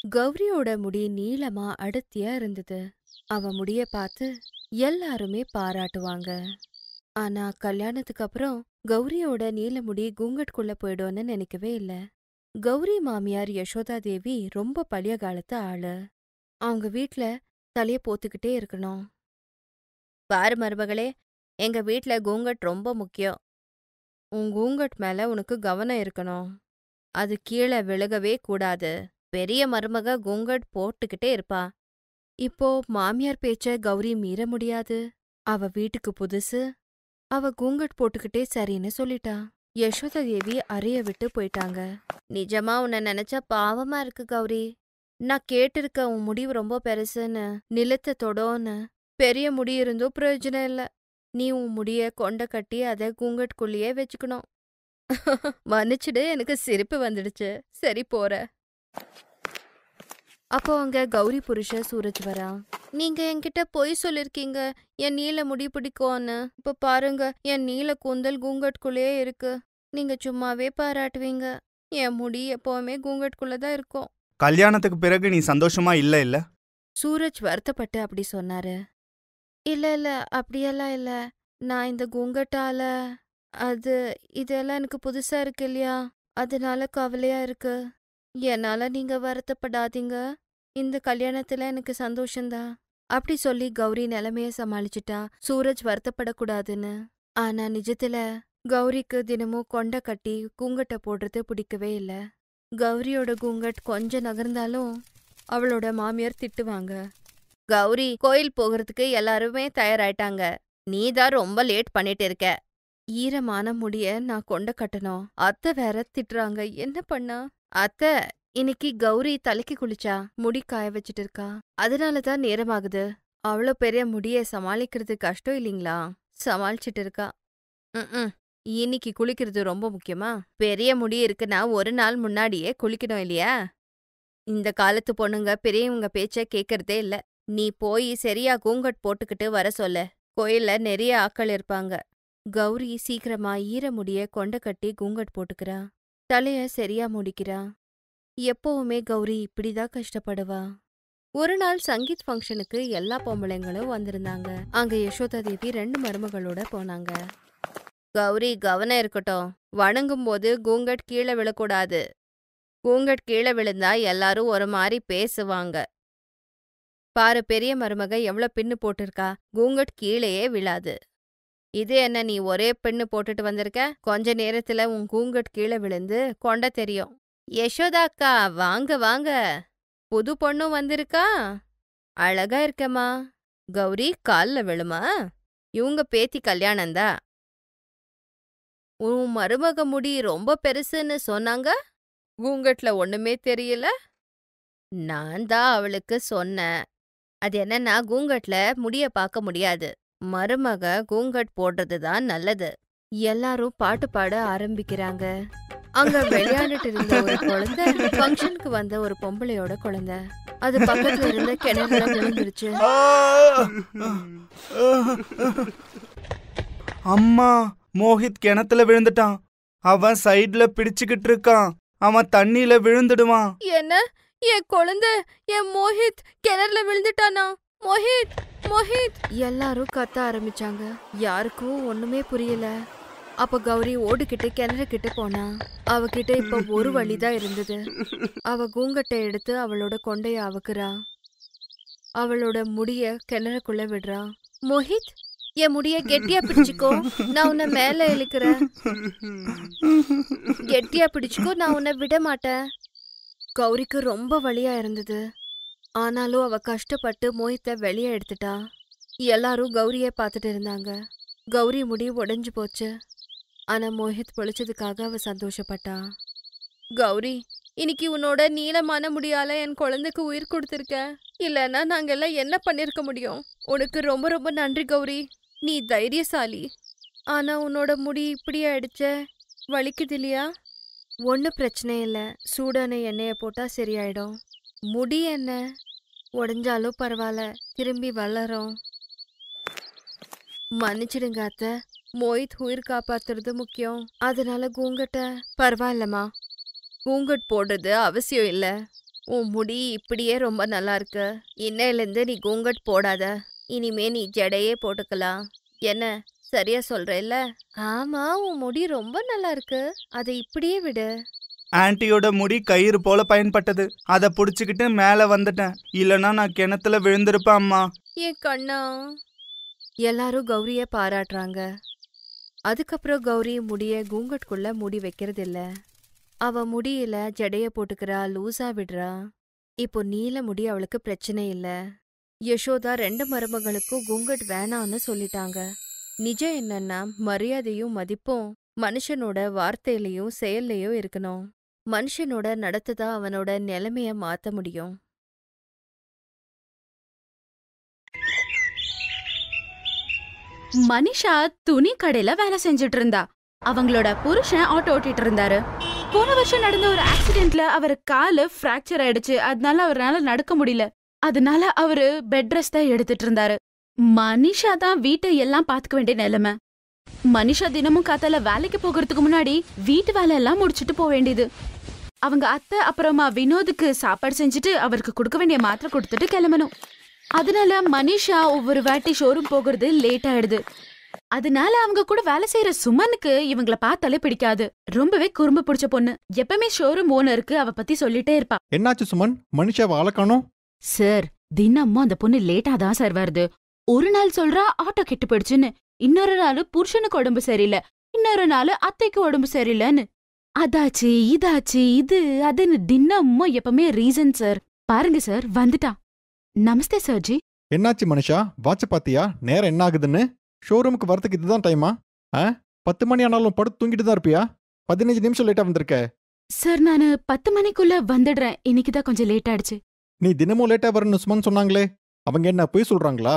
கௌரியோட முடி நீளமா அடர்த்தியா இருந்தது. அவ முடிய பார்த்து எல்லாருமே பாராட்டுவாங்க. ஆனா கல்யாணத்துக்கு அப்புறம் கௌரியோட நீல முடி கூங்கட்குள்ள போயிடும்னு நினைக்கவே இல்ல. கௌரி மாமியார் யசோதா தேவி ரொம்ப பழைய காலத்து ஆளு. அவங்க வீட்ல தலைய போத்துக்கிட்டே இருக்கணும். பாரு மருமகளே, எங்க வீட்ல கூங்கட் ரொம்ப முக்கியம். உன் கூங்கட் மேல உனக்கு கவனம் இருக்கணும். அது கீழே விழுகவே கூடாது. பெரிய மருமக கூங்கட் போட்டுக்கிட்டே இருப்பா. இப்போ மாமியார் பேச்ச கௌரி மீற முடியாது. அவ வீட்டுக்கு புதுசு. அவ கூங்கட் போட்டுக்கிட்டே சரின்னு சொல்லிட்டா. யசோதா தேவி அறைய விட்டு போயிட்டாங்க. நிஜமா உன்னை நினைச்சா பாவமா இருக்கு கௌரி. நான் கேட்டிருக்க உன் முடிவு ரொம்ப பெருசுன்னு, நிலத்தை தொடோன்னு. பெரிய முடி இருந்தும் பிரயோஜனம் இல்ல. நீ உன் முடிய கொண்ட கட்டி அதை கூங்கட்குள்ளேயே வச்சுக்கணும். மன்னிச்சுடு, எனக்கு சிரிப்பு வந்துடுச்சு. சரி போற. அப்போ அங்க கௌரி புருஷ சூரஜ் வரா. நீங்க என்கிட்ட பொய் சொல்லிருக்கீங்க என் நீல முடி பிடிக்கும்னு. இப்ப பாருங்க, என் நீல கூந்தல் கூங்கட்குள்ளேயே இருக்கு. நீங்க சும்மாவே பாராட்டுவீங்க. என் முடி எப்பவுமே கூங்கட்குள்ளதான் இருக்கும். கல்யாணத்துக்கு பிறகு நீ சந்தோஷமா இல்ல? சூரஜ் வருத்தப்பட்டு அப்படி சொன்னாரு. இல்ல இல்ல, அப்படியெல்லாம் இல்ல. நான் இந்த கூங்கட்டால இதெல்லாம் எனக்கு புதுசா இருக்கு இல்லையா, அதனால கவலையா இருக்கு. என்னால நீங்க வருத்தப்படாதீங்க. இந்த கல்யாணத்துல எனக்கு சந்தோஷம்தான். அப்படி சொல்லி கௌரி நிலைமைய சமாளிச்சுட்டா, சூரஜ் வருத்தப்படக்கூடாதுன்னு. ஆனா நிஜத்துல கௌரிக்கு தினமும் கொண்ட கட்டி கூங்கட்ட போடுறது பிடிக்கவே இல்ல. கௌரியோட கூங்கட் கொஞ்சம் நகர்ந்தாலும் அவளோட மாமியார் திட்டுவாங்க. கௌரி, கோயில் போகிறதுக்கு எல்லாருமே தயாராயிட்டாங்க. நீதான் ரொம்ப லேட் பண்ணிட்டு இருக்க. ஈரமான முடிய நான் கொண்ட கட்டணும். அத்தை வேற திட்டுறாங்க. என்ன பண்ணா? அத்தை, இன்னைக்கு கௌரி தலைக்கு குளிச்சா முடி காய வச்சிட்டு இருக்கா. அதனாலதான் நேரமாகுது. அவ்வளோ பெரிய முடிய சமாளிக்கிறது கஷ்டம் இல்லைங்களா? சமாளிச்சிட்டு இருக்கா. ம். இன்னைக்கு குளிக்கிறது ரொம்ப முக்கியமா? பெரிய முடி இருக்குன்னா ஒரு நாள் முன்னாடியே குளிக்கணும் இல்லையா? இந்த காலத்து பொண்ணுங்க பெரியவங்க பேச்ச கேட்கறதே இல்ல. நீ போய் சரியா கூங்கட் போட்டுக்கிட்டு வர சொல்ல. கோயில்ல நிறைய ஆட்கள் இருப்பாங்க. கௌரி சீக்கிரமா ஈர முடிய கொண்ட கட்டி கூங்கட் போட்டுக்கிறா. தலைய சரியா முடிக்கிறா. எப்பவுமே கௌரி இப்படிதான் கஷ்டப்படுவா. ஒரு நாள் சங்கீத் ஃபங்க்ஷனுக்கு எல்லா பொம்பளைங்களும் வந்திருந்தாங்க. அங்க யசோதா தேவி 2 மருமகளோட போனாங்க. கௌரி, கவனம் இருக்கட்டும். வணங்கும் போது கூங்கட் கீழே விழக்கூடாது. கூங்கட் கீழே விழுந்தா எல்லாரும் ஒரு மாதிரி பேசுவாங்க. பாரு, பெரிய மருமக எவ்வளவு பின்னு போட்டிருக்கா. கூங்கட் கீழேயே விழாது. இது என்ன, நீ ஒரே பின்னு போட்டுட்டு வந்திருக்க? கொஞ்ச நேரத்துல உன் கூங்கட் கீழே விழுந்து கொண்ட தெரியும். யசோதா அக்கா, வாங்க வாங்க. புது பொண்ணும் வந்திருக்கா. அழகா இருக்கமா. கௌரி, கால்ல விழுமா? இவங்க பேத்தி கல்யாணந்தா. உன் மருமக முடி ரொம்ப பெருசுன்னு சொன்னாங்க. கூங்கட்ல ஒண்ணுமே தெரியல. நான் தான் அவளுக்கு சொன்னேன். அது என்னன்னா, கூங்கட்ல முடிய பார்க்க முடியாது. மருமக கூங்கட் போடுறதுதான் நல்லது. எல்லாரும் பாட்டு பாட ஆரம்பிக்கிறாங்க. அங்க விளையாண்டுட்டு இருந்த ஒரு குழந்தை ஃபங்க்ஷனுக்கு வந்த ஒரு பொம்பளையோட குழந்தை. அது பக்கத்துல இருந்த கிணறுல விழுந்துருச்சு. அம்மா, மோஹித் கிணத்துல விழுந்துட்டான். அவன் சைடுல பிடிச்சுக்கிட்டு இருக்கான். அவன் தண்ணியில விழுந்துடுவான். என்ன? என் குழந்தை, என் மோஹித் கிணறுல விழுந்துட்டானா? மோஹித், மோஹித்! எல்லாரும் கத்த ஆரம்பிச்சாங்க. யாருக்கும் ஒண்ணுமே புரியல. அப்ப கௌரி ஓடிக்கிட்டு கிணறு கிட்ட போனா. அவகிட்ட இப்ப ஒரு வழிதான் இருந்தது. அவ கூங்கட்டை எடுத்து அவளோட கொண்டைய அவுக்குறா. அவளோட முடிய கிணறுக்குள்ள விடுறா. மோஹித், என் முடிய கெட்டியா பிடிச்சுக்கோ. நான் உன்னை மேல இழுக்கிறேன். கெட்டியா பிடிச்சுக்கோ, நான் உன்னை விட மாட்டேன். கௌரிக்கு ரொம்ப வலியா இருந்தது. ஆனாலும் அவ கஷ்டப்பட்டு மோஹித்தை வெளியே எடுத்துட்டா. எல்லாரும் கௌரிய பார்த்துட்டு இருந்தாங்க. கௌரி முடி உடைஞ்சு போச்சு. ஆனா மோஹித் பொழிச்சதுக்காக அவ சந்தோஷப்பட்டா. கௌரி, இன்னைக்கு உன்னோட நீளமான முடியால என் குழந்தைக்கு உயிர் கொடுத்திருக்க. இல்லைன்னா நாங்க எல்லாம் என்ன பண்ணிருக்க முடியும்? உனக்கு ரொம்ப ரொம்ப நன்றி கௌரி. நீ தைரியசாலி. ஆனா உன்னோட முடி இப்படி ஆயிடுச்ச, வலிக்குது இல்லையா? ஒன்னும் பிரச்சனை இல்ல. சூடான எண்ணெய போட்டா சரியாயிடும். முடி என்ன உடைஞ்சாலும் பரவாயில்ல, திரும்பி வளரும். மன்னிச்சிடுங்க அத்தை. மோஹித் உயிர் காப்பாத்துறது முக்கியம். அதனால கூங்கட்ட பரவாயில்லம்மா. கூங்கட் போடுறது அவசியம் இல்ல. உன் முடி இப்படியே ரொம்ப நல்லா இருக்கு. இன்னையிலேருந்து நீ குங்கட் போடாத. இனிமே நீ ஜடையே போட்டுக்கலாம். என்ன சரியா சொல்றேல்ல? ஆமா, உன் முடி ரொம்ப நல்லா இருக்கு. அதை இப்படியே விடு. ஆன்ட்டியோட முடி கயிறு போல பயன்பட்டது. அதை புடிச்சுக்கிட்டு மேல வந்துட்டேன். இல்லனா நான் கிணத்துல விழுந்திருப்பேன் அம்மா. என் கண்ணா. எல்லாரும் கௌரிய பாராட்டுறாங்க. அதுக்கப்புறம் கௌரி முடிய கூங்கட்குள்ள மூடி வைக்கிறது இல்ல. அவ முடியில ஜடைய போட்டுக்கிறா, லூசா விடுறா. இப்போ நீல முடி அவளுக்கு பிரச்சனை இல்ல. யசோதா 2 மருமகளுக்கும் கூங்கட் வேணான்னு சொல்லிட்டாங்க. நிஜம் என்னன்னா மரியாதையும் மதிப்பும் மனுஷனோட வார்த்தையிலயும் செயல்லையும் இருக்கணும். மனுஷனோட நடத்தை தான் அவனோட நிலைமைய மாத்த முடியும். மனிஷா துணி கடையில வேலை செஞ்சுட்டு இருந்தா. அவங்களோட புருஷன் ஆட்டோ ஓட்டிட்டு இருந்தாரு. போன வருஷம் நடந்த ஒரு ஆக்சிடென்ட்ல அவர் காலு பிராக்சர் ஆயிடுச்சு. அதனால அவரால நடக்க முடியல. அதனால அவரு பெட் ரெஸ்ட் தான் எடுத்துட்டு இருந்தாரு. மனிஷா தான் வீட்டை எல்லாம் பாத்துக்க வேண்டிய நிலைமை. மனிஷா தினமும் காத்தால வேலைக்கு போகிறதுக்கு முன்னாடி வீட்டு வேலை எல்லாம் முடிச்சுட்டு போக வேண்டியது. அவங்க அத்தை அப்புறமா வினோதுக்கு சாப்பாடு செஞ்சுட்டு அவருக்கு கொடுக்க வேண்டிய மாத்திரை கொடுத்துட்டு கிளம்பணும். அதனால மனிஷா ஒவ்வொரு வாட்டி ஷோரூம் போகிறது லேட் ஆயிடுது. அதனால அவங்க கூட வேலை செய்யற சுமனுக்கு இவங்கள பார்த்தாலே பிடிக்காது. ரொம்பவே குறும்பு பிடிச்ச பொண்ணு. எப்பவுமே ஷோரூம் ஓனருக்கு அவ பத்தி சொல்லிட்டே இருப்பா. என்னாச்சு சுமன், மனுஷாவை ஆளக்கானோம்? சார், தினமும் அந்த பொண்ணு லேட்டா தான் சார் வருது. ஒரு நாள் சொல்றா ஆட்டோ கெட்டு போயிடுச்சுன்னு, இன்னொரு நாள் புருஷனுக்கு உடம்பு சரியில்லை, இன்னொரு நாள் அத்தைக்கு உடம்பு சரியில்லைன்னு. அதாச்சு இதாச்சு இது அதுன்னு தினமும் எப்பவுமே ரீசன் சார். பாருங்க சார், வந்துட்டா. நமஸ்தே சார்ஜி. என்னாச்சு மனுஷா, வாட்ச பாத்தியா? நேரம் என்ன ஆகுதுன்னு? ஷோரூமுக்கு வரதுக்கு இதுதான் டைமா? 10 மணி ஆனாலும் படுத்து தூங்கிட்டு தான் இருப்பியா? 15 நிமிஷம் லேட்டா வந்திருக்க. சார், நானு 10 மணிக்குள்ள வந்துடுறேன். இன்னைக்குதான் கொஞ்சம் லேட் ஆயிடுச்சு. நீ தினமும் லேட்டா வரணும்னு சுமன் சொன்னாங்களே, அவங்க என்ன பொய் சொல்றாங்களா?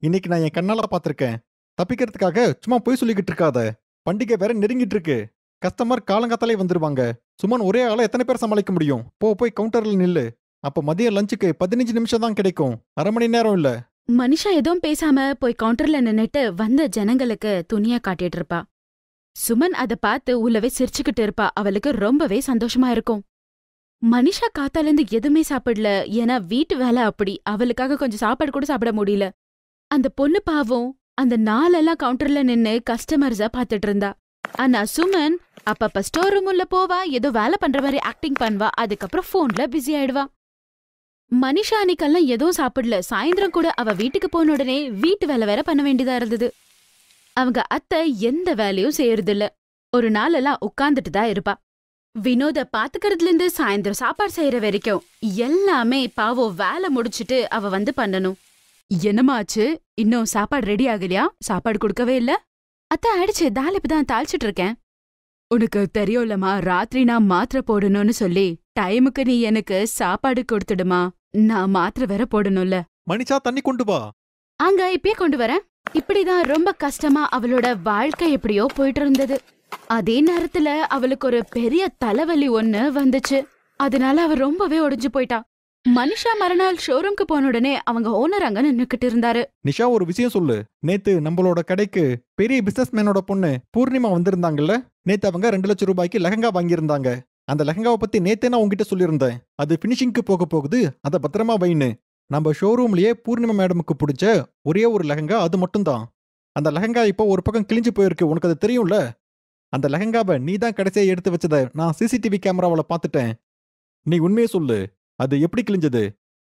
இன்னைக்கு நான் என் கண்ணால பாத்திருக்கேன். தப்பிக்கிறதுக்காக சும்மா பொய் சொல்லிக்கிட்டு இருக்காத. பண்டிகை வேற நெருங்கிட்டு இருக்கு. கஸ்டமர் காலங்காத்தாலே வந்துருவாங்க. சுமன் ஒரே ஆள எத்தனை பேர் சமாளிக்க முடியும்? போய் கவுண்டர்ல நில்லு. அப்ப மதிய லஞ்சுக்கு 15 நிமிஷம் தான் கிடைக்கும், அரை மணி நேரம் இல்ல. மனிஷா எதுவும் பேசாம போய் கவுண்டர்ல நின்னுட்டு வந்த ஜனங்களுக்கு துணியா காட்டிட்டு இருப்பா. சுமன் அத பார்த்து உள்ளவே சிரிச்சுக்கிட்டு இருப்பா. அவளுக்கு ரொம்பவே சந்தோஷமா இருக்கும். மனிஷா காத்தால இருந்து எதுவுமே சாப்பிடல. ஏன்னா வீட்டு வேலை அப்படி. அவளுக்காக கொஞ்சம் சாப்பாடு கூட சாப்பிட முடியல. அந்த பொண்ணு பாவம் அந்த நாளெல்லாம் கவுண்டர்ல நின்னு கஸ்டமர்ஸா பாத்துட்டு இருந்தா. ஆனா சுமன் அப்பப்ப ஸ்டோர் ரூம் உள்ள போவா, ஏதோ வேலை பண்ற மாதிரி ஆக்டிங் பண்ணுவா. அதுக்கப்புறம் போன்ல பிஸி ஆயிடுவா. மனிஷா அன்னைக்கெல்லாம் எதுவும் சாப்பிடல. சாயந்தரம் கூட அவ வீட்டுக்கு போன உடனே வீட்டு வேலை வேற பண்ண வேண்டியதா இருந்தது. அவங்க அத்தை எந்த வேலையும் செய்யறதில்ல. ஒரு நாளெல்லாம் உட்கார்ந்துட்டு தான் இருப்பா. வினோத பாத்துக்கிறதுல இருந்து சாயந்தரம் சாப்பாடு செய்யற வரைக்கும் எல்லாமே பாவம் வேலை முடிச்சுட்டு அவ வந்து பண்ணணும். என்னமாச்சு, இன்னும் சாப்பாடு ரெடி ஆகலையா? சாப்பாடு கொடுக்கவே இல்ல? அத்தை ஆயிடுச்சு, தால் இப்பதான் தாளிச்சிட்டு இருக்கேன். உனக்கு தெரியும்லமா, ராத்திரி நான் மாத்திரை போடணும்னு சொல்லி டைமுக்கு நீ எனக்கு சாப்பாடு கொடுத்துடுமா. நான் மாத்திரை வேற போடணும்ல. மனிஷா, தண்ணி கொண்டு வா. அங்க இப்பயே கொண்டு வரேன். இப்படிதான் ரொம்ப கஷ்டமா அவளோட வாழ்க்கை எப்படியோ போயிட்டு இருந்தது. அதே நேரத்துல அவளுக்கு ஒரு பெரிய தலைவலி ஒண்ணு வந்துச்சு. அதனால அவ ரொம்பவே ஒடிஞ்சு போயிட்டா. மனிஷா மறுநாள் ஷோரூம்க்கு போன உடனே அவங்க ஓனர் அங்க நின்னுக்கிட்டு இருந்தாரு. நிஷா, ஒரு விஷயம் சொல்லு. நேத்து நம்மளோட கடைக்கு பெரிய பிசினஸ் மேனோட பொண்ணு பூர்ணிமா வந்திருந்தாங்கல்ல? நேத்து அவங்க 2 லட்சம் ரூபாய்க்கு லெஹங்கா வாங்கியிருந்தாங்க. அந்த லெஹங்காவை பத்தி நேத்தே நான் உங்ககிட்ட சொல்லியிருந்தேன். அது பினிஷிங்க்கு போக போகுது, அதை பத்திரமா வைன்னு. நம்ம ஷோரூம்லயே பூர்ணிமா மேடமுக்கு பிடிச்ச ஒரே ஒரு லெஹங்கா அது மட்டும்தான். அந்த லெஹங்கா இப்போ ஒரு பக்கம் கிழிஞ்சு போயிருக்கு, உனக்கு அது தெரியும்ல? அந்த லெஹங்காவை நீ தான் கடைசியா எடுத்து வச்சத நான் சிசிடிவி கேமராவில் பார்த்துட்டேன். நீ உண்மையே சொல்லு, அது எப்படி கிழிஞ்சது?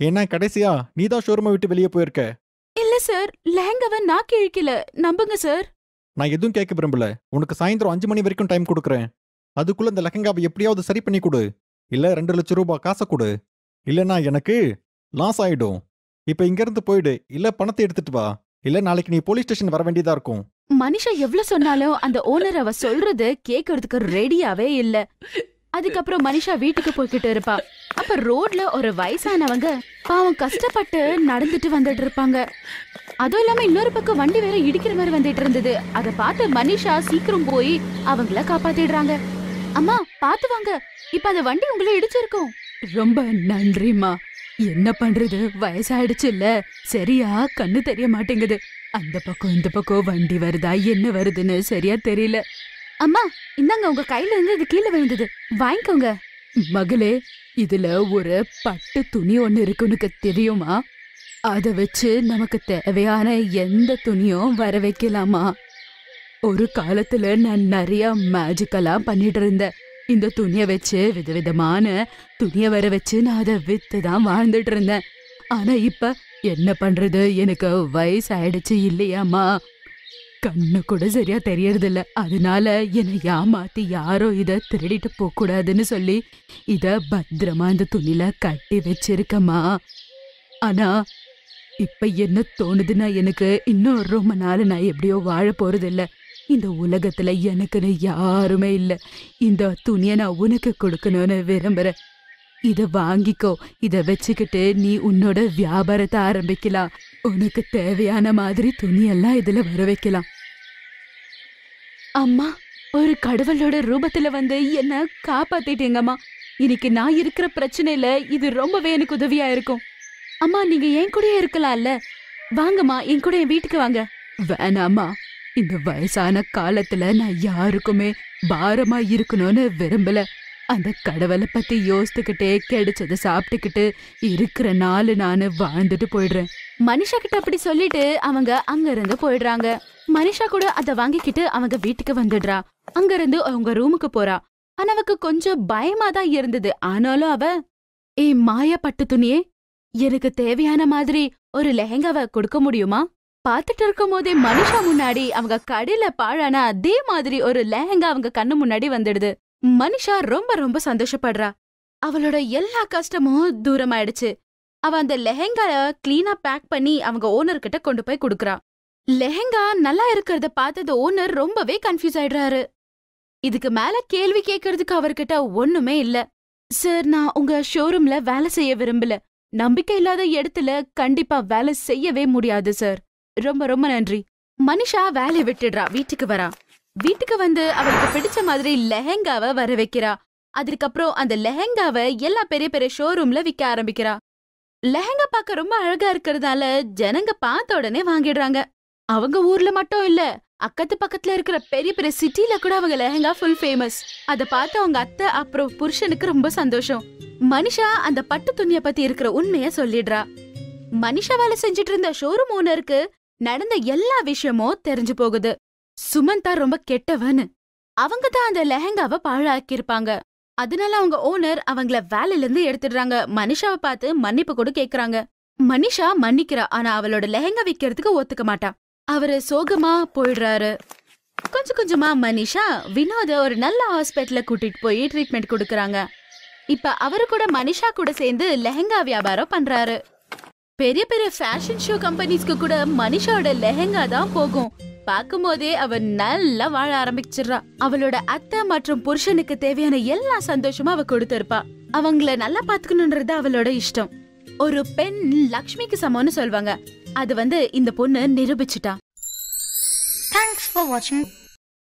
ஏன்னா கடைசியா நீ தான் ஷோரூமை விட்டு வெளியே போயிருக்க. இல்ல சார், லெஹங்காவை நான் கிழிக்கல, நம்புங்க சார். நான் எதுவும் கேட்க விரும்பல. உனக்கு சாயந்தரம் 5 மணி வரைக்கும் டைம் கொடுக்குறேன். அதுக்குள்ள இந்த லெஹங்காவை எப்படியாவது சரி பண்ணி கொடு. இல்ல 2 லட்சம் ரூபாய் காசை கொடு. இல்லைன்னா எனக்கு லாஸ் ஆயிடும். இப்ப இங்க இருந்து போயிடு, இல்ல பணத்தை எடுத்துட்டு வா. இல்ல நாளைக்கு நீ போலீஸ் ஸ்டேஷன் வர வேண்டியதா இருக்கும். மனிஷா எவ்வளவு சொன்னாலும் அந்த ஓனர் அவ சொல்றது கேக்குறதுக்கு ரெடியாவே இல்ல. அதுக்கப்புறம் மனிஷா வீட்டுக்கு போய்கிட்டு இருப்பா. அப்ப ரோட்ல ஒரு வயசானவங்க பாவம் கஷ்டப்பட்டு நடந்துட்டு வந்துட்டு இருப்பாங்க. அதுவும் இல்லாம இன்னொரு பக்கம் வண்டி வேற இடிக்கிற மாதிரி வந்துட்டு இருந்தது. அத பார்த்து மனிஷா சீக்கிரம் போய் அவங்கள காப்பாத்திடுறாங்க. அம்மா பாத்து வாங்க, இப்ப அந்த வண்டி உங்களை இடிச்சிருக்கும். ரொம்ப நன்றிமா. என்ன பண்றது, வயசாயிடுச்சு இல்ல, சரியா கண்ணு தெரிய மாட்டேங்குது. அந்த பக்கம் இந்த பக்கம் வண்டி வருதா என்ன வருதுன்னு சரியா தெரியல. அம்மா இந்தாங்க, உங்க கையில இருந்து இது கீழே விழுந்தது, வாங்கிக்கோங்க. மகளே, இதுல ஒரு பட்டு துணி ஒண்ணு இருக்கு, உனக்கு தெரியுமா? அத வச்சு நமக்கு தேவையான எந்த துணியும் வர வைக்கலாமா? ஒரு காலத்துல நான் நிறைய மேஜிக்கெல்லாம் பண்ணிட்டு இருந்தேன். இந்த துணிய வச்சு விதவிதமான துணிய வர வச்சு நான் அதை வித்துதான் வாழ்ந்துட்டு இருந்தேன். ஆனா இப்ப என்ன பண்றது, எனக்கு வயசு ஆயிடுச்சு இல்லையாமா? கண்ணு கூட சரியா தெரியறதில்ல. அதனால என்னை ஏமாத்தி யாரோ இத திருடிட்டு போக கூடாதுன்னு சொல்லி இத பத்திரமா இந்த துணியில கட்டி வச்சிருக்கமா. ஆனா இப்ப என்ன தோணுதுன்னா, எனக்கு இன்னும் ரொம்ப நாள் நான் எப்படியோ வாழ போறதில்ல. இந்த உலகத்துல எனக்குன்னு யாருமே இல்ல. இந்த துணிய நான் உனக்கு கொடுக்கணும்னு விரும்புறேன். இத வாங்கிக்கோ. இத வச்சுக்கிட்டு நீ உன்னோட வியாபாரத்தை ஆரம்பிக்கலாம். உனக்கு தேவையான மாதிரி துணியெல்லாம் இதுல வர வைக்கலாம். அம்மா, ஒரு கடவுளோட ரூபத்துல வந்து என்ன காப்பாத்திட்டீங்கம்மா. இன்னைக்கு நான் இருக்கிற பிரச்சனையில இது ரொம்பவே எனக்கு உதவியா இருக்கும். அம்மா, நீங்க என் கூடயே இருக்கலாம்ல. வாங்கம்மா, என் கூட என் வீட்டுக்கு வாங்க. வேணாமா, இந்த வயசான காலத்துல நான் யாருக்குமே பாரமா இருக்கணும்னு விரும்பல. அந்த கடவுளை பத்தி யோசித்துக்கிட்டே கிடைச்சத சாப்பிட்டுக்கிட்டு இருக்கிற நாள் நானு வாழ்ந்துட்டு போயிடுறேன். மனிஷா கிட்ட அப்படி சொல்லிட்டு அவங்க அங்க இருந்து போயிடுறாங்க. மனிஷா கூட அத வாங்கிக்கிட்டு அவங்க வீட்டுக்கு வந்துடுறா. அங்க இருந்து அவங்க ரூமுக்கு போறா. ஆனா அவக்கு கொஞ்சம் பயமா தான் இருந்தது. ஆனாலும் அவ, மாயா பட்டு துணியே, எனக்கு தேவையான மாதிரி ஒரு லெஹெங்காவை கொடுக்க முடியுமா? பாத்துட்டு இருக்கும் போதே மனிஷா முன்னாடி அவங்க கடையில பாழான அதே மாதிரி ஒரு லெஹெங்கா அவங்க கண்ணு முன்னாடி வந்துடுது. மனிஷா ரொம்ப ரொம்ப சந்தோஷப்படுறா. அவளோட எல்லா கஷ்டமும் தூரமாயிடுச்சு. அவ அந்த லெஹெங்கால கிளீனா பேக் பண்ணி அவங்க ஓனர் கிட்ட கொண்டு போய் கொடுக்கறா. லெஹெங்கா நல்லா இருக்கிறத பார்த்தது ஓனர் ரொம்பவே கன்ஃபியூஸ் ஆயிடுறாரு. இதுக்கு மேல கேள்வி கேட்கறதுக்கு அவர்கிட்ட ஒண்ணுமே இல்ல. சார், நான் உங்க ஷோரூம்ல வேலை செய்ய விரும்பல. நம்பிக்கை இல்லாத இடத்துல கண்டிப்பா வேலை செய்யவே முடியாது சார். ரொம்ப ரொம்ப நன்றி. மனிஷா வேலையை விட்டுடுறா. வீட்டுக்கு வரா. வீட்டுக்கு வந்து அவளுக்கு பிடிச்ச மாதிரி லெஹெங்காவை வர வைக்கிறா. அதுக்கப்புறம் அந்த லெஹெங்காவை எல்லா பெரிய பெரிய ஷோரூம்ல விற்க ஆரம்பிக்கிறா. லெஹெங்கா பார்க்க ரொம்ப அழகா இருக்கிறதால ஜனங்க பார்த்த உடனே வாங்கிடுறாங்க. அவங்க ஊர்ல மட்டும் இல்ல, அக்கத்து பக்கத்துல இருக்கிற பெரிய பெரிய சிட்டில கூட அவங்க லெஹெங்கா ஃபுல் ஃபேமஸ். அத பார்த்து அவங்க அத்தை அப்புறம் புருஷனுக்கு ரொம்ப சந்தோஷம். மனிஷா அந்த பட்டு துணிய பத்தி இருக்கிற உண்மைய சொல்லிடுறா. மனிஷா வேலை செஞ்சுட்டு இருந்த ஷோரூம் ஓனருக்கு நடந்த எல்லா விஷயமும் தெரிஞ்சு போகுது. சுமந்தா ரொம்ப கெட்டவன்னு. அவங்க தான் அந்த லெஹெங்காவை பாழாக்கிருப்பாங்க. அதனால அவங்க ஓனர் அவங்கள வேலையில இருந்து எடுத்துடுறாங்க. மனிஷாவை பார்த்து மன்னிப்பு கூட கேக்குறாங்க. மனிஷா மன்னிக்கிறா. ஆனா அவளோட லெஹெங்கா விக்கிறதுக்கு ஒத்துக்க மாட்டா. அவரு சோகமா போயிடுறாரு. கொஞ்சம் கொஞ்சமா மனிஷா வினோத ஒரு நல்ல ஹாஸ்பிட்டல்ல கூட்டிட்டு போய் ட்ரீட்மெண்ட் கொடுக்கறாங்க. இப்ப அவரு கூட மனிஷா கூட சேர்ந்து லெஹெங்கா வியாபாரம் பண்றாரு. பெரிய பெரிய ஃபேஷன் ஷோ கம்பெனிஸ்க்கு கூட மனிஷாவோட லெஹெங்கா தான் போகும். பாக்கும் போதே அவ நல்லா வாழ ஆரம்பிச்சிடுறா. அவளோட அத்தை மற்றும் புருஷனுக்கு தேவையான எல்லா சந்தோஷமும் அவ கொடுத்திருப்பா. அவங்கள நல்லா பாத்துக்கணும்ன்றது அவளோட இஷ்டம். ஒரு பெண் லக்ஷ்மிக்கு சமம்னு சொல்வாங்க. அது இந்த பொண்ணு நிரூபிச்சுட்டா. Thanks for watching.